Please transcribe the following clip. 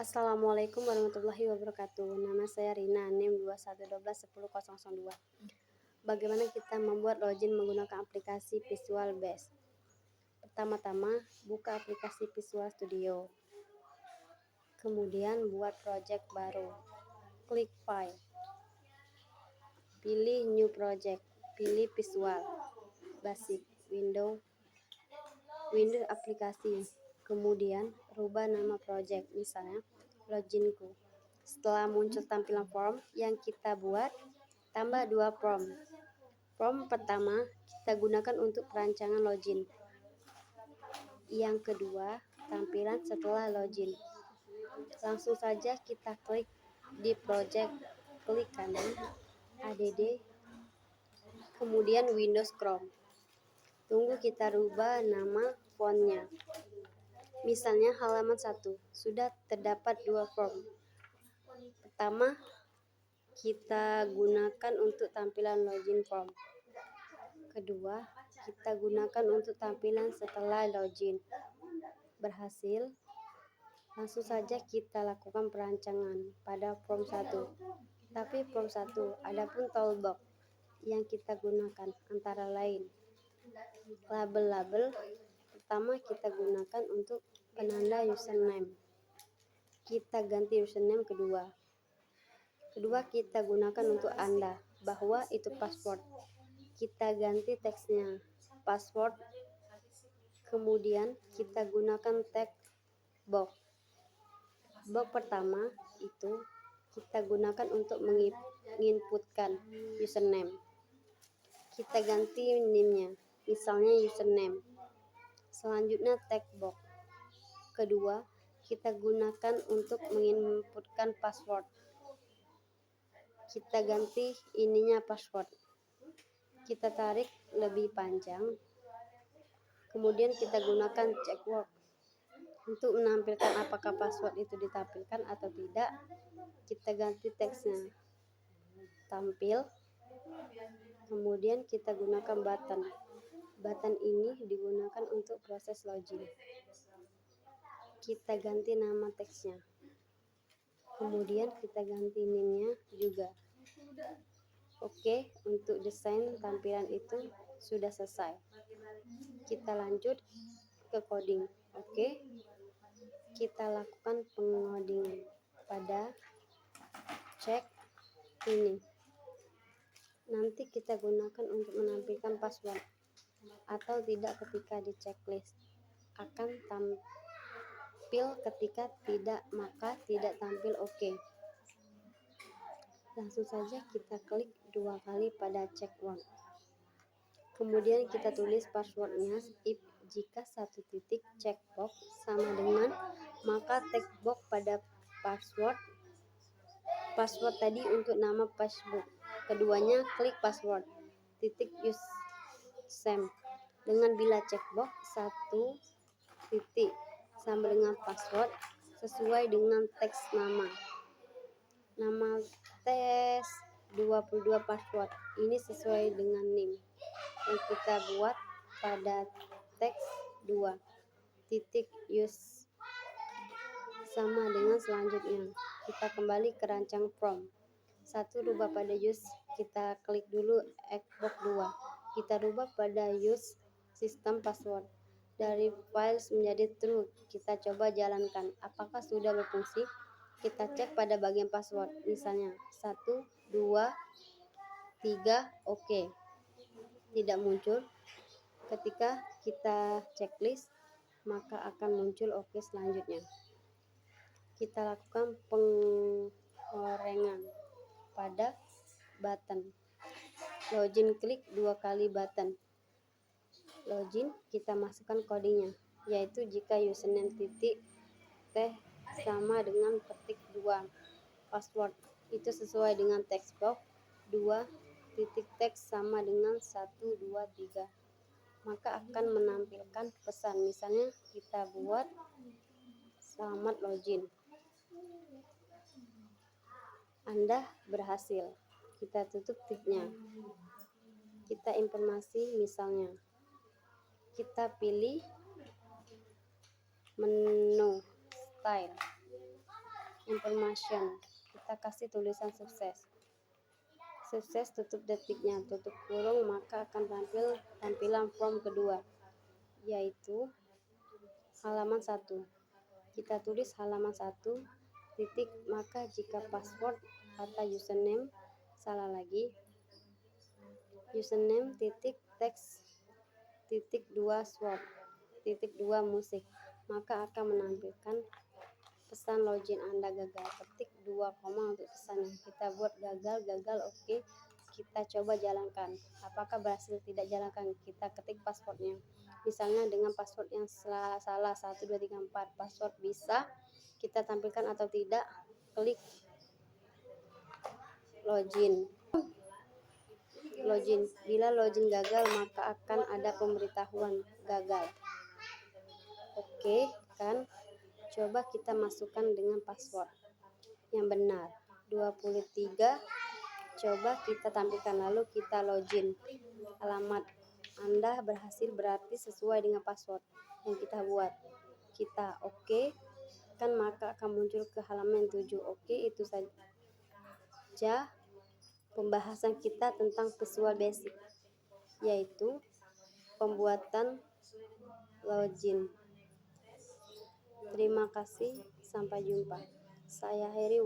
Assalamualaikum warahmatullahi wabarakatuh. Nama saya Rina, NIM 21121002. Bagaimana kita membuat login menggunakan aplikasi Visual Basic? Pertama-tama, buka aplikasi Visual Studio. Kemudian buat project baru. Klik File. Pilih New Project. Pilih Visual Basic Windows aplikasi. Kemudian rubah nama project, misalnya loginku. Setelah muncul tampilan form yang kita buat, tambah 2 form. Form pertama kita gunakan untuk perancangan login. Yang kedua, tampilan setelah login. Langsung saja kita klik di project, klik kanan, add, kemudian Windows Chrome. Tunggu kita rubah nama fontnya. Misalnya halaman 1, sudah terdapat 2 form. Pertama, kita gunakan untuk tampilan login form. Kedua, kita gunakan untuk tampilan setelah login. Berhasil, langsung saja kita lakukan perancangan pada form 1. Tapi form 1, adapun toolbox yang kita gunakan antara lain label-label. Pertama kita gunakan untuk penanda username. Kita ganti username kedua. Kedua kita gunakan untuk Anda bahwa itu password. Kita ganti teksnya password. Kemudian kita gunakan tag box. Box pertama itu kita gunakan untuk menginputkan username. Kita ganti name-nya, misalnya username. Selanjutnya tag box kedua kita gunakan untuk menginputkan password. Kita ganti ininya password. Kita tarik lebih panjang. Kemudian kita gunakan checkbox untuk menampilkan apakah password itu ditampilkan atau tidak. Kita ganti teksnya tampil. Kemudian kita gunakan button. Button ini digunakan untuk proses login. Kita ganti nama teksnya. Kemudian kita ganti name-nya juga. Oke, untuk desain tampilan itu sudah selesai. Kita lanjut ke coding. Oke, kita lakukan pengodingan pada cek ini. Nanti kita gunakan untuk menampilkan password atau tidak ketika di checklist. Akan tampil ketika tidak, maka tidak tampil oke. Langsung saja kita klik 2 kali pada checkbox. Kemudian kita tulis passwordnya. If jika satu titik checkbox sama dengan, maka text box pada password tadi untuk nama Facebook. Keduanya klik password titik use same dengan bila checkbox satu titik sama dengan password sesuai dengan teks nama tes 22 password ini sesuai dengan name yang kita buat pada teks 2 titik use sama dengan selanjutnya. Kita kembali ke rancang form 1, rubah pada use. Kita klik dulu Xbox 2. Kita rubah pada use sistem password dari files menjadi true. Kita coba jalankan apakah sudah berfungsi. Kita cek pada bagian password, misalnya 1, 2, 3, oke. Tidak muncul. Ketika kita checklist, maka akan muncul oke selanjutnya. Kita lakukan pengorengan pada button login. Klik 2 kali button login. Kita masukkan codingnya, yaitu jika username titik t sama dengan petik 2 password itu sesuai dengan text box 2 titik teks sama dengan 1, 2, 3, maka akan menampilkan pesan, misalnya kita buat selamat login, Anda berhasil. Kita tutup tipnya. Kita informasi, misalnya kita pilih menu style. information. Kita kasih tulisan sukses. Sukses tutup detiknya, tutup kurung, maka akan tampil tampilan form kedua, yaitu halaman 1. Kita tulis halaman 1 titik, maka jika password atau username salah lagi, username titik teks titik 2 sword titik 2 musik, maka akan menampilkan pesan login Anda gagal. Ketik 2 koma untuk pesannya. Kita buat gagal, oke. Kita coba jalankan. Apakah berhasil? Tidak jalankan. Kita ketik passwordnya. Misalnya dengan password yang salah 1, 2, 3, 4. Password bisa kita tampilkan atau tidak. Klik login. Bila login gagal, maka akan ada pemberitahuan gagal. Oke kan? Coba kita masukkan dengan password yang benar 23. Coba kita tampilkan, lalu kita login. Alamat Anda berhasil, berarti sesuai dengan password yang kita buat. Kita oke kan, maka akan muncul ke halaman 7. Oke, itu saja pembahasan kita tentang Visual Basic, yaitu pembuatan login. Terima kasih, sampai jumpa. Saya Heri.